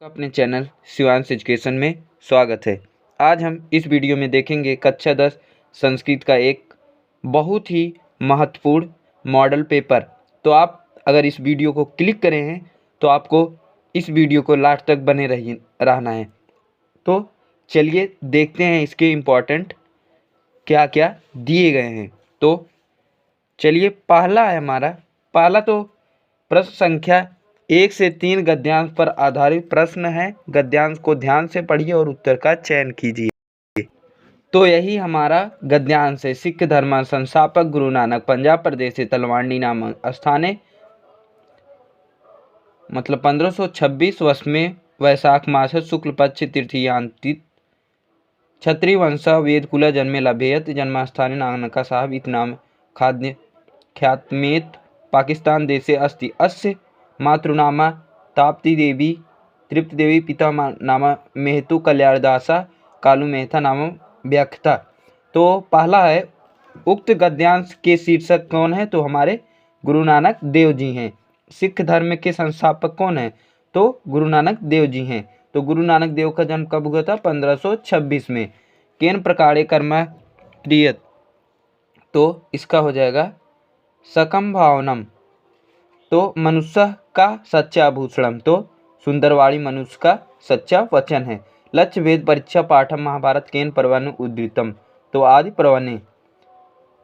अपने channel Shivansh education में स्वागत है। आज हम इस वीडियो में देखेंगे कक्षा 10 संस्कृत का एक बहुत ही महत्वपूर्ण मॉडल पेपर। तो आप अगर इस वीडियो को क्लिक करे हैं तो आपको इस वीडियो को लास्ट तक बने रहना है। तो चलिए देखते हैं इसके इम्पोर्टेंट क्या क्या दिए गए हैं। तो चलिए पहला है हमारा तो प्रश्न संख्या 1 से 3 गद्यांश पर आधारित प्रश्न है। गद्यांश को ध्यान से पढ़िए और उत्तर का चयन कीजिए। तो यही हमारा गद्यांश है। सिख धर्म संस्थापक गुरु नानक पंजाब प्रदेश से तलवांडी नाम स्थाने मतलब 1526 वर्ष में वैशाख मास शुक्ल पक्ष तृतीयांतित क्षत्रिय वंश वेद कुल जन्मे लभेयत जन्मस्थाने नानका साहब इत नाम खाद्य ख्यातमेत पाकिस्तान देशे अस्ति। अस्य मातृनामा ताप्ती देवी तृप्ति देवी पिता नाम मेहतु कल्याणदासा कालू मेहता नाम व्याख्या। तो पहला है उक्त गद्यांश के शीर्षक कौन है? तो हमारे गुरु नानक देव जी हैं। सिख धर्म के संस्थापक कौन है? तो गुरु नानक देव जी हैं। तो गुरु नानक देव का जन्म कब हुआ था? 1526 में। केन प्रकारे कर्म क्रियत? तो इसका हो जाएगा सकम भावनम। तो मनुष्य का सच्चा आभूषणम। तो सुंदरवाणी मनुष्य का सच्चा वचन है। लक्ष्य वेद परीक्षा पाठम महाभारत केन पर्वन उद्धृतम? तो आदि पर्वणे।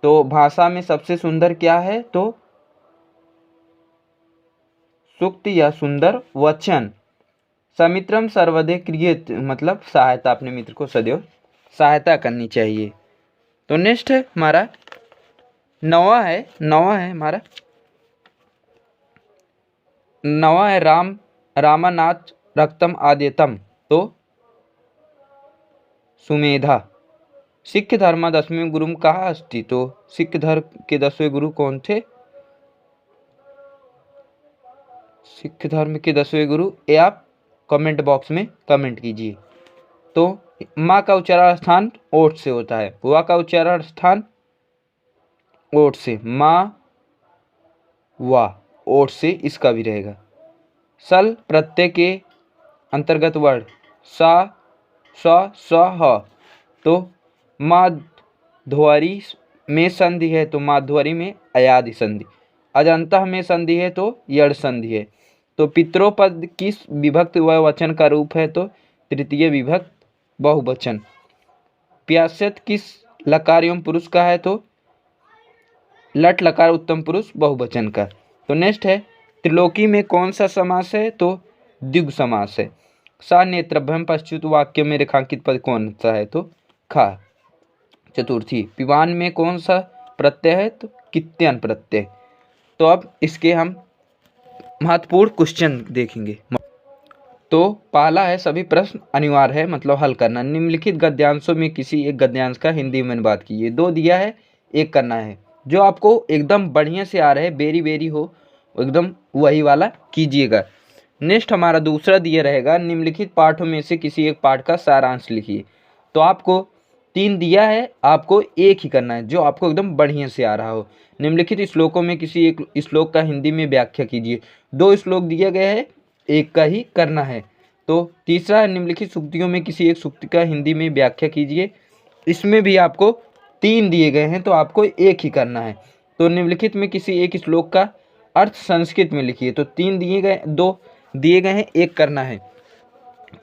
तो भाषा में सबसे सुंदर क्या है? तो सूक्त या सुंदर वचन। समित्रम सर्वदे क्रियेत मतलब सहायता, अपने मित्र को सदैव सहायता करनी चाहिए। तो नेक्स्ट है हमारा नवा है हमारा नवा है रामानाथ रक्तम आद्यतम। तो सुमेधा। सिख धर्म 10वें गुरु कहा अस्ति? तो सिख धर्म के 10वें गुरु कौन थे? सिख धर्म के 10वें गुरु ये आप कमेंट बॉक्स में कमेंट कीजिए। तो माँ का उच्चारण स्थान ओठ से होता है। वा का उच्चारण स्थान ओठ से। माँ वा ओठ से इसका भी रहेगा। सल प्रत्यय के अंतर्गत वर्ण सा स ह। तो माध्वरी में संधि है तो माध्वरी में अयादि संधि। अजंतः में संधि है तो यड़ संधि है। तो पितरों पद किस विभक्त वचन का रूप है? तो तृतीय विभक्त बहुवचन। प्यास्यत किस लकार एवं पुरुष का है? तो लट लकार उत्तम पुरुष बहुवचन का। तो नेक्स्ट है त्रिलोकी में कौन सा समास है? तो द्विगु समास है। सा नेत्रभ्यम पश्चात वाक्य में रेखांकित पद कौन सा है? तो खा। चतुर्थी पिवान में कौन सा प्रत्यय है? तो कित्यन प्रत्यय। तो अब इसके हम महत्वपूर्ण क्वेश्चन देखेंगे। तो पहला है सभी प्रश्न अनिवार्य है मतलब हल करना। निम्नलिखित गद्यांशों में किसी एक गद्यांश का हिंदी में अनुवाद कीजिए। 2 दिया है, 1 करना है। जो आपको एकदम बढ़िया से आ रहा है, बेरी हो एकदम वही वाला कीजिएगा। नेक्स्ट हमारा दूसरा दिया रहेगा निम्नलिखित पाठों में से किसी एक पाठ का सारांश लिखिए। तो आपको 3 दिया है, आपको 1 ही करना है जो आपको एकदम बढ़िया से आ रहा हो। निम्नलिखित श्लोकों में किसी एक श्लोक का हिंदी में व्याख्या कीजिए। 2 श्लोक दिए गए हैं, 1 का ही करना है। तो तीसरा है निम्नलिखित सूक्तियों में किसी एक सूक्ति का हिंदी में व्याख्या कीजिए। इसमें भी आपको 3 दिए गए हैं तो आपको 1 ही करना है। तो निम्नलिखित में किसी एक श्लोक का अर्थ संस्कृत में लिखिए। तो 3 दिए गए, 2 दिए गए हैं, 1 करना है।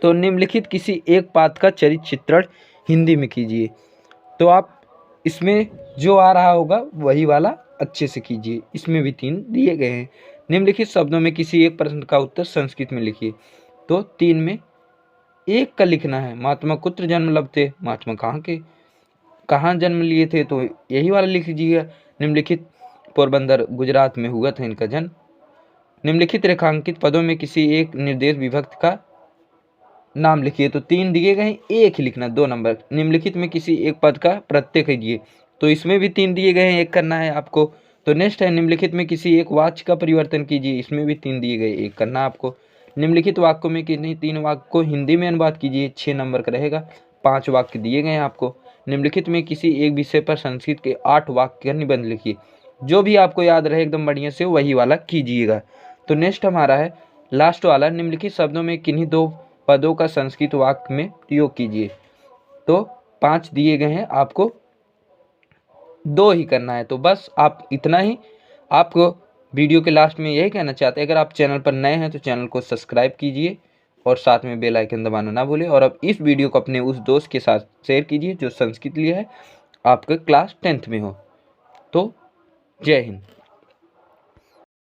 तो निम्नलिखित किसी एक पात्र का चरित्र चित्रण हिंदी में कीजिए। तो आप इसमें जो आ रहा होगा वही वाला अच्छे से कीजिए। इसमें भी 3 दिए गए हैं। निम्नलिखित शब्दों में किसी एक प्रश्न का उत्तर संस्कृत में लिखिए। तो 3 में 1 का लिखना है। महात्मा कुत्र जन्म लभते? महात्मा कहाँ जन्म लिए थे? तो यही वाला लिख लीजिएगा। निम्नलिखित पोरबंदर गुजरात में हुआ था इनका जन्म। निम्नलिखित रेखांकित पदों में किसी एक निर्देश विभक्त का नाम लिखिए। तो 3 दिए गए, 1 ही लिखना, 2 नंबर। निम्नलिखित में किसी एक पद का प्रत्यय कीजिए। तो इसमें भी 3 दिए गए हैं, 1 करना है आपको। तो नेक्स्ट है निम्नलिखित में किसी एक वाक्य का परिवर्तन कीजिए। इसमें भी 3 दिए गए, 1 करना आपको। निम्नलिखित वाक्यों में किन्हीं 3 वाक्य को हिंदी में अनुवाद कीजिए, 6 नंबर का रहेगा। 5 वाक्य दिए गए हैं आपको। निम्नलिखित में किसी एक विषय पर संस्कृत के 8 वाक्य का निबंध लिखिए। जो भी आपको याद रहे एकदम बढ़िया से वही वाला कीजिएगा। तो नेक्स्ट हमारा है लास्ट वाला, निम्नलिखित शब्दों में किन्हीं 2 पदों का संस्कृत वाक्य में प्रयोग कीजिए। तो 5 दिए गए हैं, आपको 2 ही करना है। तो बस आप इतना ही। आपको वीडियो के लास्ट में यही कहना चाहते हैं, अगर आप चैनल पर नए हैं तो चैनल को सब्सक्राइब कीजिए और साथ में बेल आइकन दबाना ना भूलें। और अब इस वीडियो को अपने उस दोस्त के साथ शेयर कीजिए जो संस्कृत लिया है, आपके क्लास 10th में हो। तो जय हिंद।